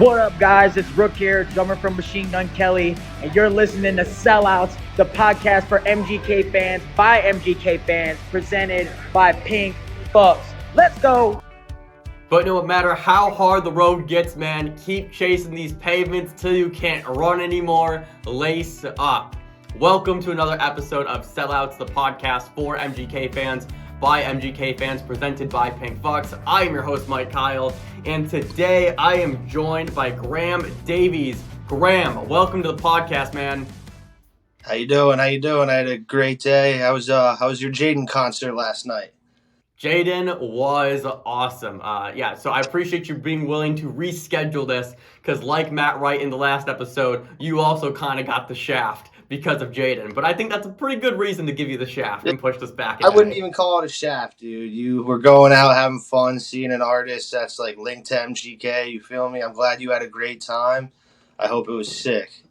What up, guys? It's Rook here, drummer from Machine Gun Kelly, and you're listening to Sellouts, the podcast for MGK fans, by MGK fans, presented by Pink Bucks. Let's go! But no matter how hard the road gets, man, keep chasing these pavements till you can't run anymore. Lace up. Welcome to another episode of Sellouts, the podcast for MGK fans, by MGK fans, presented by Pink Bucks. I am your host, Mike Kyle, and today I am joined by Graham Davies. Graham, welcome to the podcast, man. How you doing? I had a great day. How was your Jaden concert last night? Jaden was awesome. So I appreciate you being willing to reschedule this, because like Matt Wright in the last episode, you also kind of got the shaft because of Jaden. But I think that's a pretty good reason to give you the shaft and push this back. I wouldn't even call it a shaft, dude. You were going out having fun, seeing an artist that's like linked to MGK. You feel me? I'm glad you had a great time. I hope it was sick.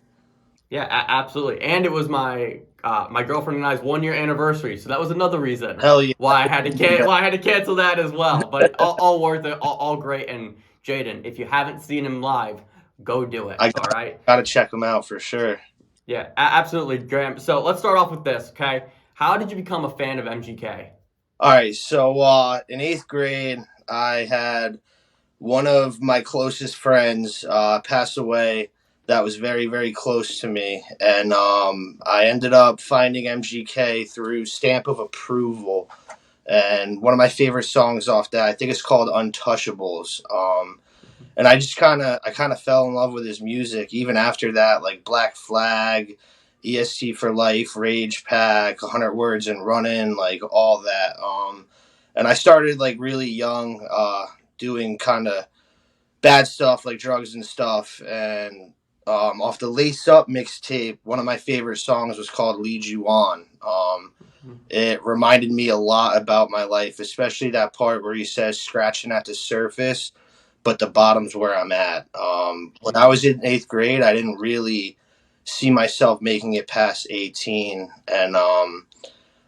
Yeah, absolutely. And it was my girlfriend and I's 1 year anniversary, so that was another reason. Hell yeah. Why I had to cancel that as well. But all worth it, all great. And Jaden, if you haven't seen him live, go do it. All right. Gotta check him out for sure. Yeah, absolutely, Graham. So let's start off with this, okay? How did you become a fan of MGK? All right, so in 8th grade, I had one of my closest friends pass away that was very, very close to me. And I ended up finding MGK through Stamp of Approval. And one of my favorite songs off that, I think it's called Untouchables. And I just kind of fell in love with his music. Even after that, like Black Flag, EST for Life, Rage Pack, 100 Words and Runnin', like all that. And I started like really young, doing kind of bad stuff like drugs and stuff. And off the Lace Up mixtape, one of my favorite songs was called Lead You On. It reminded me a lot about my life, especially that part where he says scratching at the surface, but the bottom's where I'm at. When I was in 8th grade, I didn't really see myself making it past 18. And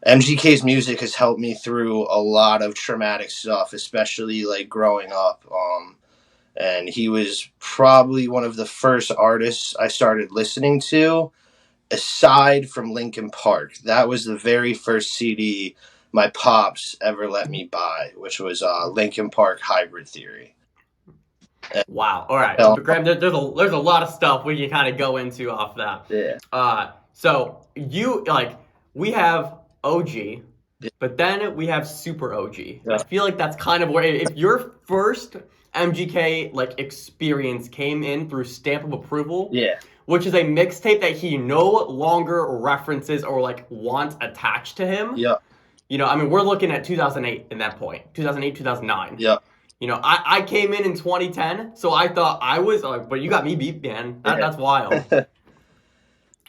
MGK's music has helped me through a lot of traumatic stuff, especially like growing up. And he was probably one of the first artists I started listening to, aside from Linkin Park. That was the very first CD my pops ever let me buy, which was Linkin Park Hybrid Theory. Wow. All right. But Graham, there's a lot of stuff we can kind of go into off that. Yeah. So we have OG, but then we have Super OG. Yeah. I feel like that's kind of where, if your first MGK like experience came in through Stamp of Approval, yeah, which is a mixtape that he no longer references or like wants attached to him. Yeah. You know, I mean, we're looking at 2008 in that point, 2008, 2009. Yeah. You know, I came in 2010, so I thought I was like, but you got me beat, man. That's wild.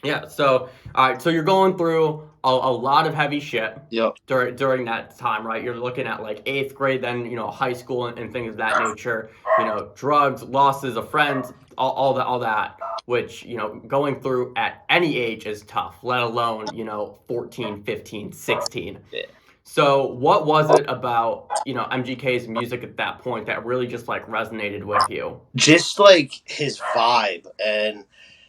Yeah, so, all right, so you're going through a lot of heavy shit. Yep. During that time, right? You're looking at like 8th grade, then, you know, high school and things of that nature. You know, drugs, losses of friends, all that, which, you know, going through at any age is tough, let alone, you know, 14, 15, 16. Yeah. So what was it about, you know, MGK's music at that point that really just like resonated with you? Just like his vibe and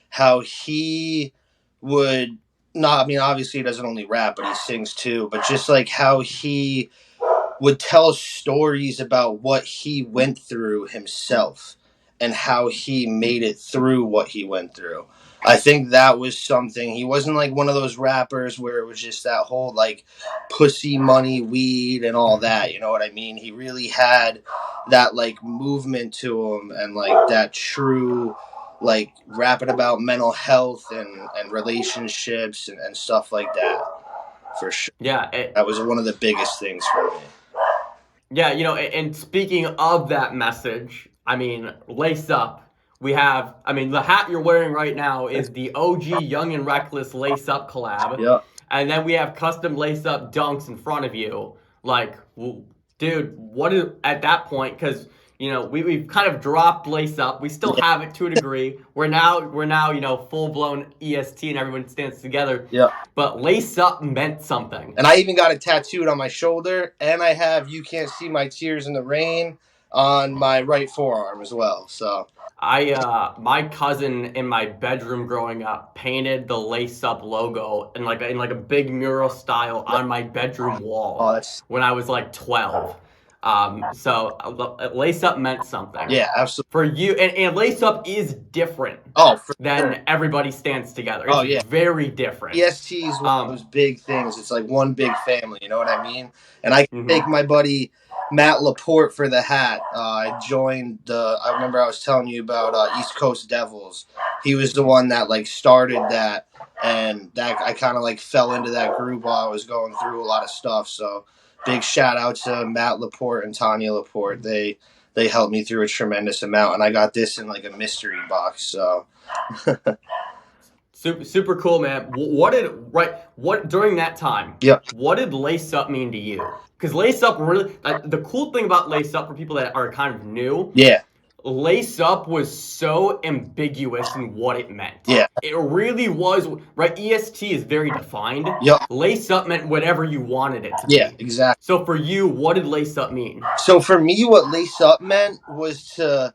how he would obviously he doesn't only rap, but he sings too, but just like how he would tell stories about what he went through himself and how he made it through what he went through. I think that was something. He wasn't like one of those rappers where it was just that whole like pussy, money, weed and all that. You know what I mean? He really had that like movement to him and like that true like rapping about mental health and relationships and stuff like that. For sure. Yeah. That was one of the biggest things for me. Yeah, you know, and speaking of that message, I mean, Lace Up. We have, I mean, the hat you're wearing right now is the OG Young and Reckless Lace Up collab. Yeah. And then we have custom Lace Up dunks in front of you. Like, dude, what is, at that point, because, you know, we've kind of dropped Lace Up. We still have it to a degree. We're now, you know, full-blown EST and everyone stands together. Yeah. But Lace Up meant something. And I even got it tattooed on my shoulder. And I have You Can't See My Tears in the Rain. on my right forearm as well. So My cousin in my bedroom growing up painted the Lace Up logo in like a big mural style on my bedroom wall that's when I was like 12. So Lace Up meant something yeah, absolutely. for you, and Lace Up is different Oh, for sure. than Everybody Stands Together. Oh It's yeah. very different. EST is one of those big things. It's like one big family, you know what I mean? And I can Mhm. thank my buddy Matt Laporte for the hat. I joined the. I remember I was telling you about East Coast Devils. He was the one that like started that, and that I kind of like fell into that group while I was going through a lot of stuff. So big shout out to Matt Laporte and Tanya Laporte. They helped me through a tremendous amount, and I got this in like a mystery box. So. Super cool, man. What during that time? Yep. What did Lace Up mean to you? Because Lace Up really, the cool thing about Lace Up for people that are kind of new, Yeah. Lace Up was so ambiguous in what it meant. Yeah. It really was, right? EST is very defined. Yep. Lace Up meant whatever you wanted it to Yeah. be. Exactly. So for you, what did Lace Up mean? So for me, what lace up meant was to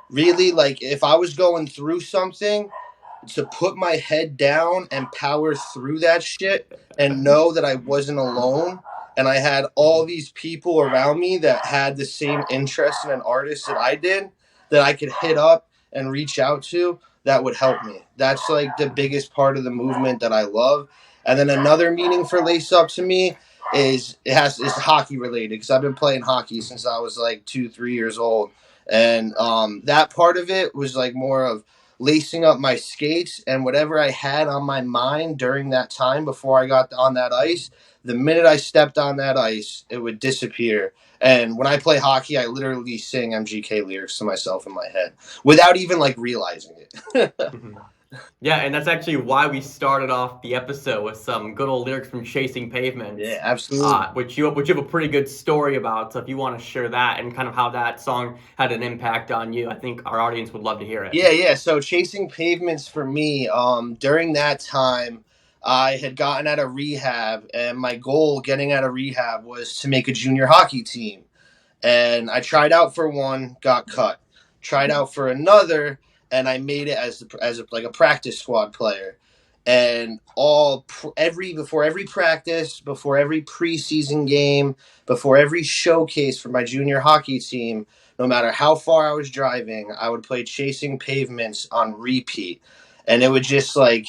really like if I was going through something, to put my head down and power through that shit and know that I wasn't alone and I had all these people around me that had the same interest in an artist that I did that I could hit up and reach out to that would help me. That's like the biggest part of the movement that I love. And then another meaning for lace up to me is it's hockey related because I've been playing hockey since I was like 2-3 years old. And that part of it was like more of lacing up my skates and whatever I had on my mind during that time before I got on that ice, the minute I stepped on that ice, it would disappear. And when I play hockey, I literally sing MGK lyrics to myself in my head without even like realizing it. Yeah, and that's actually why we started off the episode with some good old lyrics from Chasing Pavements. Yeah, absolutely. Which you have a pretty good story about. So if you want to share that and kind of how that song had an impact on you, I think our audience would love to hear it. Yeah. So Chasing Pavements for me, during that time, I had gotten out of rehab, and my goal getting out of rehab was to make a junior hockey team. And I tried out for one, got cut. Tried out for another, and I made it as like a practice squad player. And before every practice, before every preseason game, before every showcase for my junior hockey team, no matter how far I was driving, I would play Chasing Pavements on repeat. And it would just like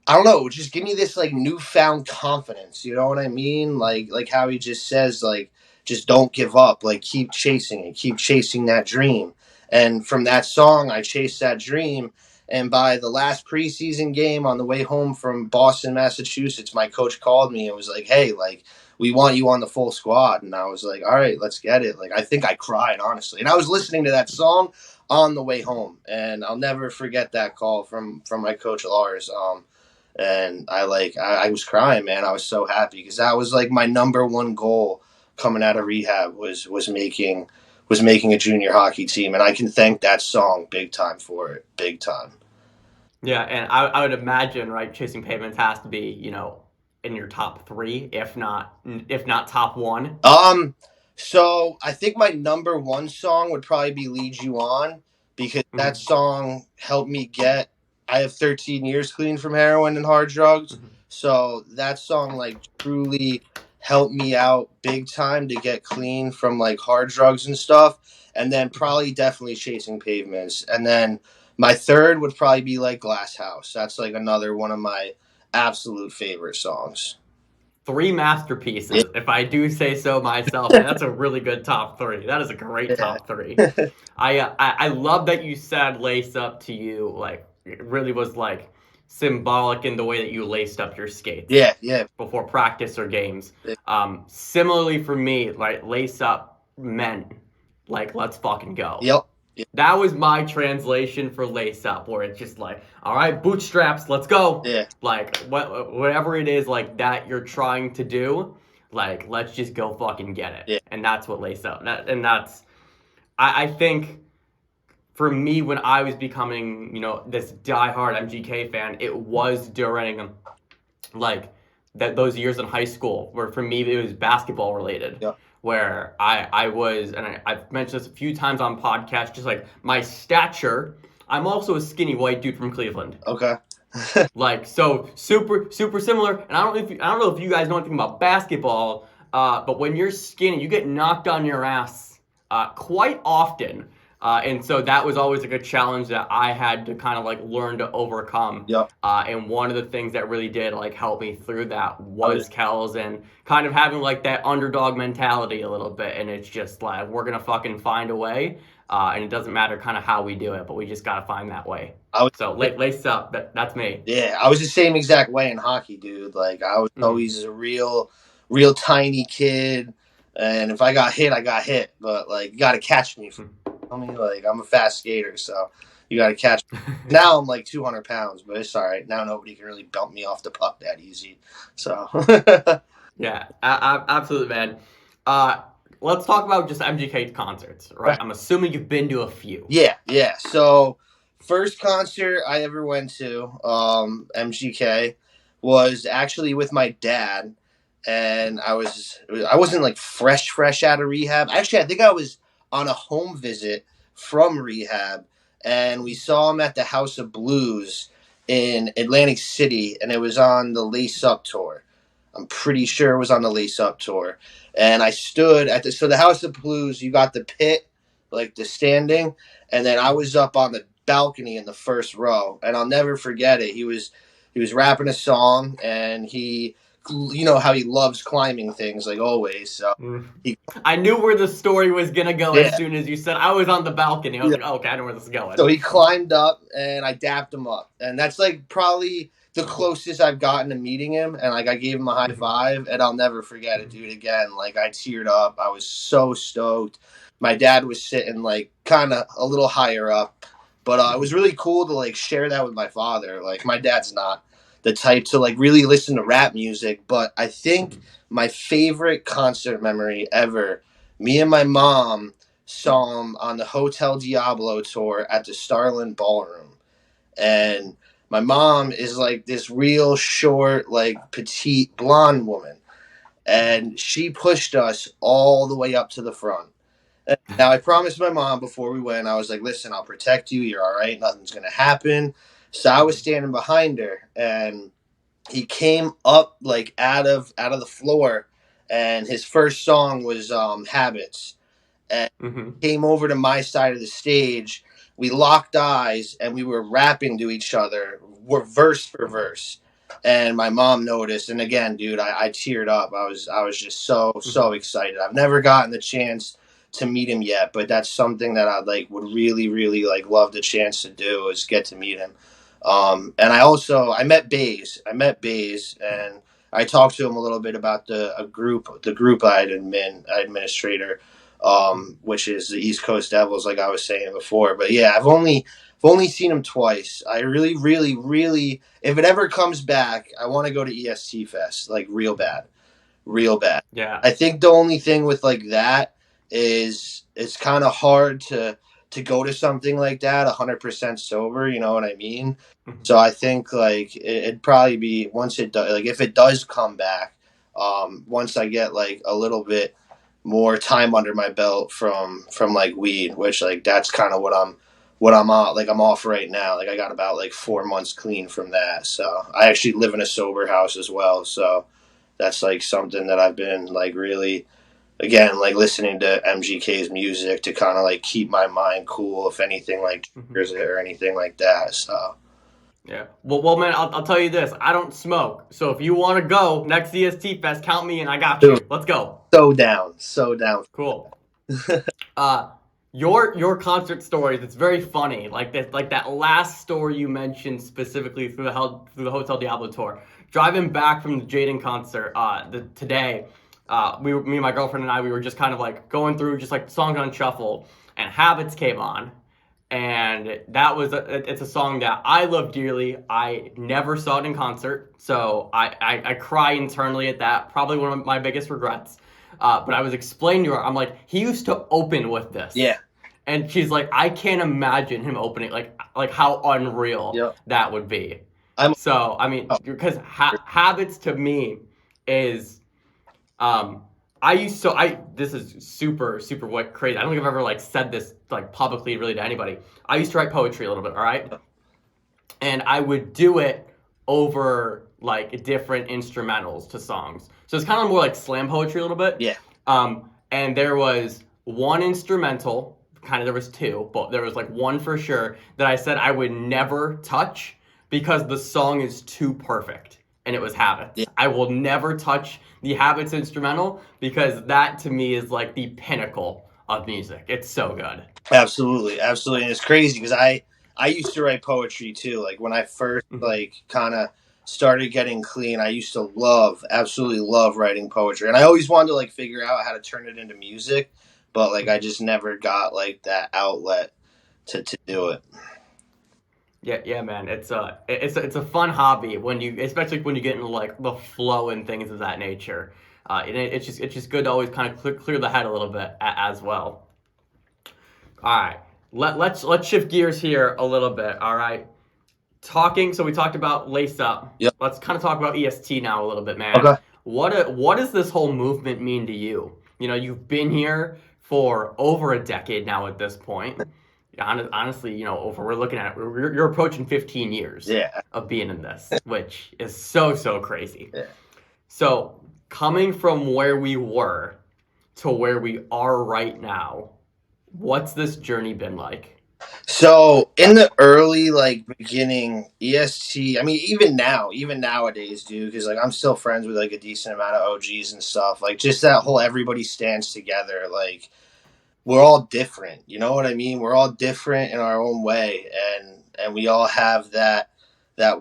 I don't know, it would just give me this like newfound confidence. You know what I mean? Like how he just says, like, just don't give up. Like keep chasing it, keep chasing that dream. And from that song, I chased that dream. And by the last preseason game on the way home from Boston, Massachusetts, my coach called me and was like, "Hey, like we want you on the full squad." And I was like, "All right, let's get it." Like I think I cried honestly. And I was listening to that song on the way home, and I'll never forget that call from my coach Lars. And I was crying, man. I was so happy because that was like my number one goal coming out of rehab was making a junior hockey team, and I can thank that song big time for it, big time. Yeah, and I would imagine, right, Chasing Pavements has to be, in your top three, if not top one. So I think my number one song would probably be "Lead You On" because that song helped me get. I have 13 years clean from heroin and hard drugs, so that song like truly helped me out big time to get clean from like hard drugs and stuff. And then probably definitely Chasing Pavements, and then my third would probably be like Glass House. That's like another one of my absolute favorite songs. Three masterpieces, if I do say so myself. And that's a really good top three. That is a great top three. I love that you said lace up to you. Like, it really was like symbolic in the way that you laced up your skates. Yeah. Before practice or games. Similarly for me, like lace up meant like let's fucking go. Yep. That was my translation for lace up, where it's just like, all right, bootstraps, let's go. Yeah. Like whatever it is like that you're trying to do, like let's just go fucking get it. Yeah. And that's what lace up. I think for me when I was becoming, this diehard MGK fan, it was during like those years in high school where for me it was basketball related. Yeah. where I was, and I've mentioned this a few times on podcasts, just like my stature. I'm also a skinny white dude from Cleveland. Okay. Like, so super similar. And I don't know if you guys know anything about basketball, but when you're skinny, you get knocked on your ass quite often. And so that was always like a challenge that I had to kind of like learn to overcome. Yep. And one of the things that really did like help me through that was Kells and kind of having like that underdog mentality a little bit. And it's just like, we're going to fucking find a way. And it doesn't matter kind of how we do it, but we just got to find that way. So lace up, that's me. Yeah, I was the same exact way in hockey, dude. Like I was always a real tiny kid, and if I got hit, I got hit. But like, you got to catch me. I mean, like I'm a fast skater, so you got to catch me. Now I'm like 200 pounds, but it's all right. Now nobody can really bump me off the puck that easy. So yeah, absolutely, man. Let's talk about just MGK concerts, right? I'm assuming you've been to a few. Yeah. So first concert I ever went to, MGK, was actually with my dad, and I wasn't like fresh out of rehab. Actually, I think I was on a home visit from rehab, and we saw him at the House of Blues in Atlantic City, and it was on the Lace Up tour. I'm pretty sure it was on the Lace Up tour. And I stood at the House of Blues, you got the pit, like the standing, and then I was up on the balcony in the first row. And I'll never forget it. He was rapping a song, and you know how he loves climbing things, like always. So I knew where the story was gonna go as soon as you said I was on the balcony. I was like, oh, okay, I know where this is going. So he climbed up, and I dapped him up, and that's like probably the closest I've gotten to meeting him. And like I gave him a high five, and I'll never forget it, dude. Again, like I teared up. I was so stoked. My dad was sitting like kind of a little higher up, but it was really cool to like share that with my father. Like my dad's not the type to like really listen to rap music, but I think my favorite concert memory ever, me and my mom saw him on the Hotel Diablo tour at the Starland Ballroom. And my mom is like this real short, like petite blonde woman. And she pushed us all the way up to the front. And now I promised my mom before we went, I was like, listen, I'll protect you. You're all right. Nothing's going to happen. So I was standing behind her, and he came up like out of the floor, and his first song was Habits. And came over to my side of the stage. We locked eyes, and we were rapping to each other, verse for verse. And my mom noticed, and again, dude, I teared up. I was just so excited. I've never gotten the chance to meet him yet, but that's something that I like would really like love the chance to do, is get to meet him. And I met Bays. And I talked to him a little bit about the group I had administrator, which is the East Coast Devils, like I was saying before. But yeah, I've only seen him twice. I really, if it ever comes back, I want to go to EST Fest, like real bad. Yeah. I think the only thing with like that is it's kind of hard to go to something like that 100% sober, you know what I mean? So I think like it'd probably be, once it does, like if it does come back, once I get like a little bit more time under my belt from like weed, which like that's kind of what I'm on, like I'm off right now. Like I got about like 4 months clean from that. So I actually live in a sober house as well. So that's like something that I've been like really, again, like listening to MGK's music to kind of like keep my mind cool, if anything like triggers it or anything like that. So yeah. Well, man, I'll tell you this. I don't smoke, so if you want to go next EST Fest, count me in. I got you. Let's go. So down. Cool. Your concert stories, it's very funny. Like that last story you mentioned specifically through the Hotel Diablo tour. Driving back from the Jaden concert today, me and my girlfriend and I, we were just kind of like going through just like songs on shuffle, and Habits came on. And that was it's a song that I love dearly. I never saw it in concert, so I cry internally at that. Probably one of my biggest regrets. But I was explaining to her, I'm like, he used to open with this. Yeah. And she's like, I can't imagine him opening, like how unreal that would be. Because Habits to me is, This is super what crazy. I don't think I've ever like said this like publicly really to anybody. I used to write poetry a little bit, all right? And I would do it over like different instrumentals to songs. So it's kind of more like slam poetry a little bit. Yeah. And there was one instrumental, kind of there was two, but there was like one for sure that I said I would never touch because the song is too perfect. And it was Habits. Yeah. I will never touch the Habits instrumental because that to me is like the pinnacle of music. It's so good. Absolutely. And it's crazy because I used to write poetry too. Like when I first like kind of started getting clean, I used to absolutely love writing poetry, and I always wanted to like figure out how to turn it into music, but like I just never got like that outlet to do it. Yeah, man. It's a fun hobby especially when you get into like the flow and things of that nature. And it's just good to always kind of clear the head a little bit as well. All right, let's shift gears here a little bit. All right, so we talked about Lace Up. Yep. Let's kind of talk about EST now a little bit, man. Okay. What does this whole movement mean to you? You know, you've been here for over a decade now at this point. Honestly, you know, we're looking at you're approaching 15 years of being in this, which is so crazy. Yeah. So coming from where we were to where we are right now, what's this journey been like? So in the early like beginning EST, I mean even nowadays, dude, because like I'm still friends with like a decent amount of OGs and stuff. Like just that whole everybody stands together, like we're all different, you know what I mean? We're all different in our own way, and we all have that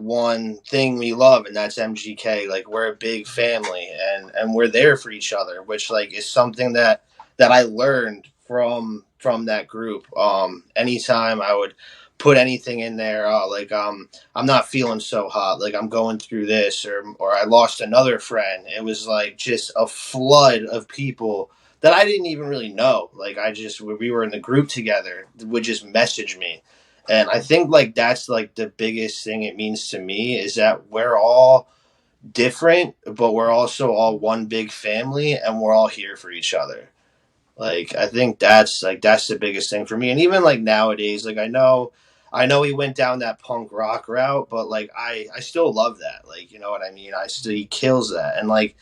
one thing we love, and that's MGK. Like we're a big family, and we're there for each other, which like is something that I learned from that group. Anytime I would put anything in there, I'm not feeling so hot, like I'm going through this, or I lost another friend. It was like just a flood of people that I didn't even really know. Like we were in the group together, would just message me. And I think like that's like the biggest thing it means to me is that we're all different, but we're also all one big family, and we're all here for each other. Like I think that's the biggest thing for me. And even like nowadays, like I know he went down that punk rock route, but like I still love that. Like, you know what I mean? He kills that. And like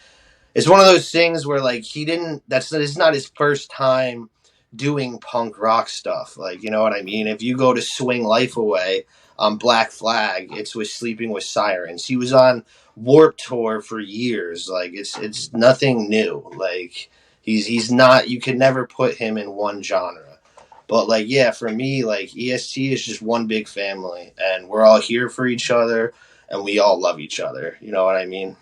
it's one of those things where like it's not his first time doing punk rock stuff. Like, you know what I mean? If you go to Swing Life Away on Black Flag, it's with Sleeping with Sirens. He was on Warped Tour for years. Like it's nothing new. Like he's not, you could never put him in one genre. But like, yeah, for me, like EST is just one big family, and we're all here for each other, and we all love each other. You know what I mean?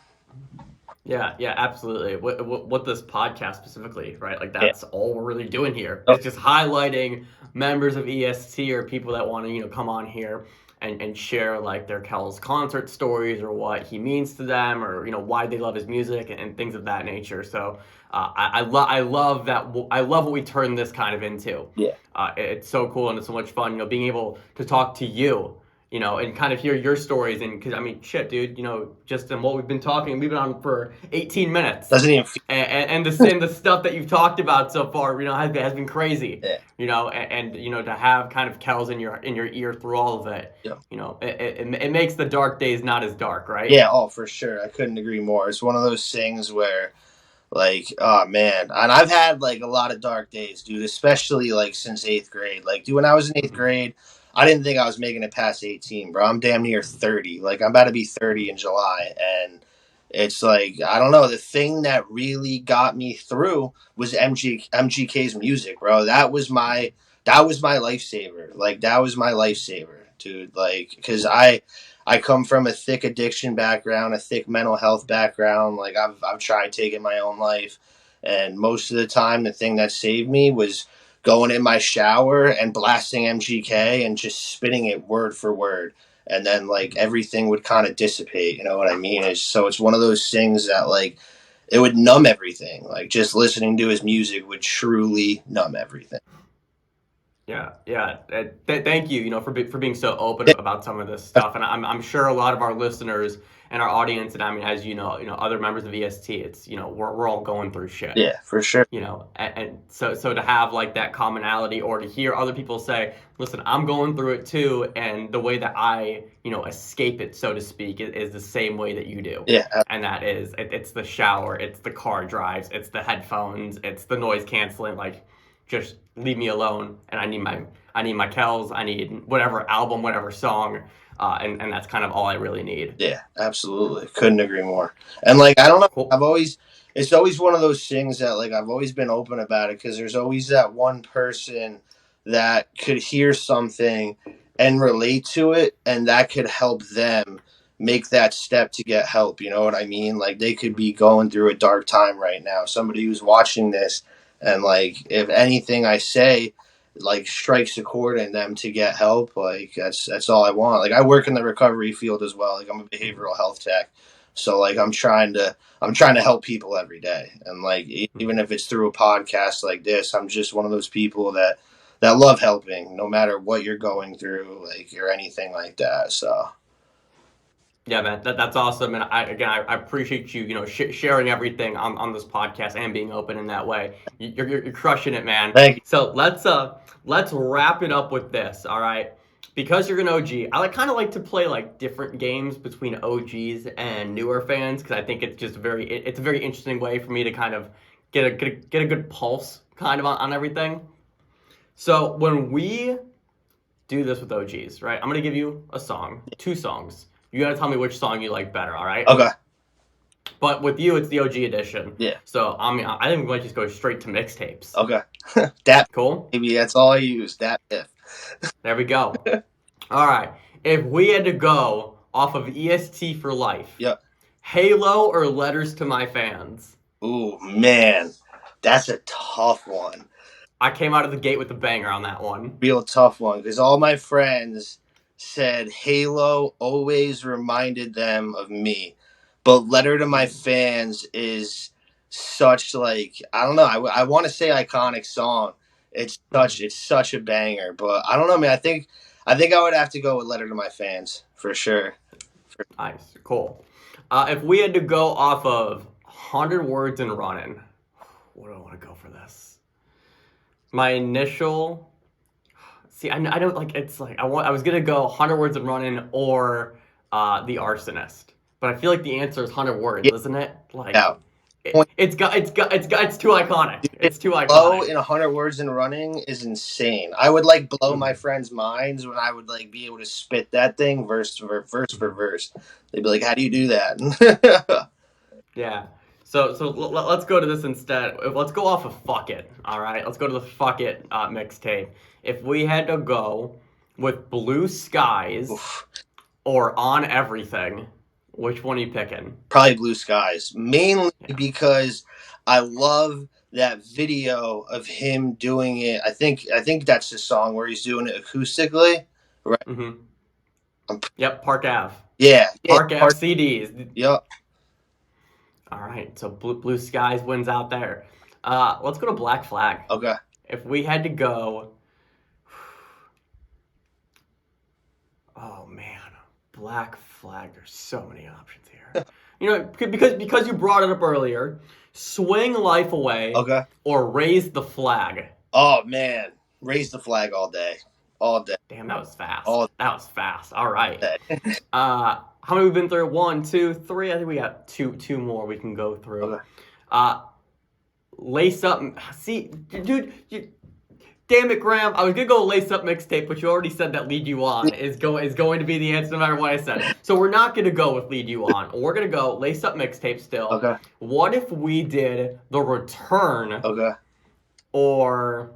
Yeah, absolutely. What this podcast specifically, right? Like that's all we're really doing here. It's just highlighting members of EST or people that want to, you know, come on here and share like their Kel's concert stories or what he means to them, or you know why they love his music and things of that nature. So I love that. I love what we turn this kind of into. Yeah, it's so cool and it's so much fun. You know, being able to talk to you, you know, and kind of hear your stories. And because I mean, shit, dude, you know, just in what we've been we've been on for 18 minutes. Doesn't even feel- and the stuff that you've talked about so far, you know, has been crazy. Yeah. You know, and you know, to have kind of Kel's in your ear through all of it. Yeah. You know, it makes the dark days not as dark, right? Yeah. Oh, for sure. I couldn't agree more. It's one of those things where, like, oh man, and I've had like a lot of dark days, dude. Especially like since 8th grade. Like, dude, when I was in 8th grade, I didn't think I was making it past 18, bro. I'm damn near 30. Like, I'm about to be 30 in July. And it's like, I don't know. The thing that really got me through was MGK's music, bro. That was my lifesaver. Like, that was my lifesaver, dude. Like, because I come from a thick addiction background, a thick mental health background. Like, I've tried taking my own life. And most of the time, the thing that saved me was going in my shower and blasting MGK and just spitting it word for word. And then like everything would kind of dissipate. You know what I mean? It's one of those things that like it would numb everything. Like just listening to his music would truly numb everything. Yeah. Thank you, you know, for being so open about some of this stuff. And I'm sure a lot of our listeners and our audience, and I mean, as you know, other members of EST, it's, we're all going through shit. Yeah, for sure. And so to have like that commonality, or to hear other people say, listen, I'm going through it too, and the way that I, escape it, so to speak, is the same way that you do. Yeah. And that is, it's the shower, it's the car drives, it's the headphones, it's the noise canceling, like, just leave me alone, and I need my Kells, I need whatever album, whatever song, and that's kind of all I really need. Yeah, absolutely. Couldn't agree more. And like, I don't know, Cool. it's always one of those things that like I've always been open about it, because there's always that one person that could hear something and relate to it, and that could help them make that step to get help. You know what I mean? Like, they could be going through a dark time right now. Somebody who's watching this, and like, if anything I say like strikes a chord in them to get help, like that's all I want. Like, I work in the recovery field as well. Like, I'm a behavioral health tech. So like, I'm trying to help people every day. And like, even if it's through a podcast like this, I'm just one of those people that love helping, no matter what you're going through, like, or anything like that. So yeah, man, that's awesome, and I appreciate you, sharing everything on this podcast and being open in that way. You're crushing it, man. thank you. So let's wrap it up with this, all right? Because you're an OG, I kind of like to play like different games between OGs and newer fans, because I think it's just it's a very interesting way for me to kind of get a good pulse kind of on everything. So when we do this with OGs, right? I'm gonna give you a song, 2 songs. You gotta tell me which song you like better, all right? Okay. But with you, it's the OG edition. Yeah. So I think we might just go straight to mixtapes. Okay. That Cool? maybe that's all I use. That if. There we go. All right. If we had to go off of EST for life, Yep. Halo or Letters to My Fans? Ooh, man. That's a tough one. I came out of the gate with a banger on that one. Real tough one, because all my friends said Halo always reminded them of me, but Letter to My Fans is such, like, I don't know, I want to say iconic song. It's such a banger, but I don't know, man. I think I would have to go with Letter to My Fans for sure. Nice. Cool. If we had to go off of 100 Words and Running, what do I want to go for this? My initial... See, I don't like. It's like I was gonna go 100 Words and Running or The Arsonist, but I feel like the answer is 100 Words, isn't it? Like, Yeah. It's too iconic. It's too iconic. Blow in 100 Words and Running is insane. I would like blow my friends' minds when I would like be able to spit that thing verse for verse. They'd be like, "How do you do that?" Yeah. So let's go to this instead. Let's go off of Fuck It. All right. Let's go to the Fuck It mixtape. If we had to go with Blue Skies or On Everything, which one are you picking? Probably Blue Skies, mainly because I love that video of him doing it. I think that's the song where he's doing it acoustically, right? Mm-hmm. Yep, Park Ave. Yeah, Park Ave CDs. Yep. All right, so Blue Skies wins out there. Let's go to Black Flag. Okay. If we had to go, oh man, Black Flag. There's so many options here. Because you brought it up earlier. Swing Life Away. Okay. Or Raise the Flag. Oh man, Raise the Flag all day. All day. Damn, that was fast. That was fast. All right. How many we've been through? 1, 2, 3. I think we got two more we can go through. Okay. Lace Up. See, dude, damn it, Graham. I was gonna go Lace Up mixtape, but you already said that Lead You On is going to be the answer no matter what I said. So we're not gonna go with Lead You On. We're gonna go Lace Up mixtape still. Okay. What if we did The Return? Okay. Or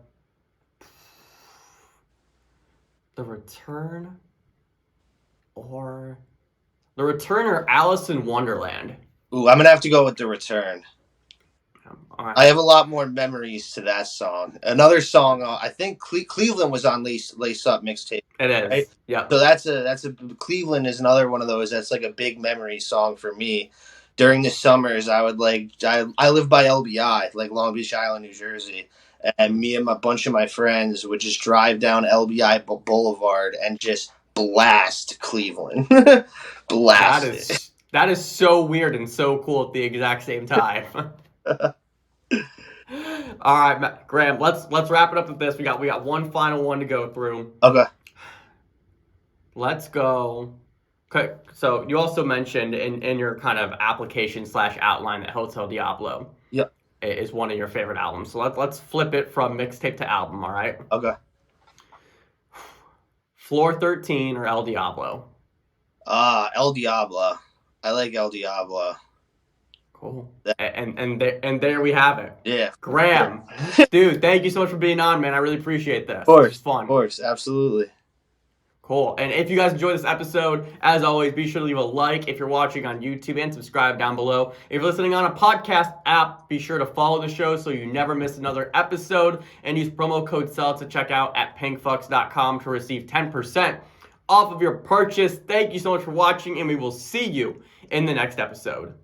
The Return? Or The Return or Alice in Wonderland? Ooh, I'm gonna have to go with The Return. All right. I have a lot more memories to that song. Another song, I think Cleveland was on Lace Up mixtape. It is. Right? Yeah. So that's a Cleveland is another one of those that's like a big memory song for me. During the summers, I would I live by LBI, like Long Beach Island, New Jersey, and me and a bunch of my friends would just drive down LBI Boulevard and just blast Cleveland. Blast it. That is so weird and so cool at the exact same time. All right, Graham, let's wrap it up with this. We got one final one to go through. Okay. Let's go. Okay, so you also mentioned in your kind of application / outline that Hotel Diablo Yep. is one of your favorite albums. So let's flip it from mixtape to album, all right? Okay. Floor 13 or El Diablo? El Diablo. I like El Diablo. Cool. And there we have it. Yeah. Graham, dude, thank you so much for being on, man. I really appreciate this. Of course. This is fun. Of course. Absolutely. Cool. And if you guys enjoyed this episode, as always, be sure to leave a like if you're watching on YouTube and subscribe down below. If you're listening on a podcast app, be sure to follow the show so you never miss another episode, and use promo code SELLOUTS to check out at pinkfucks.com to receive 10% off of your purchase. Thank you so much for watching, and we will see you in the next episode.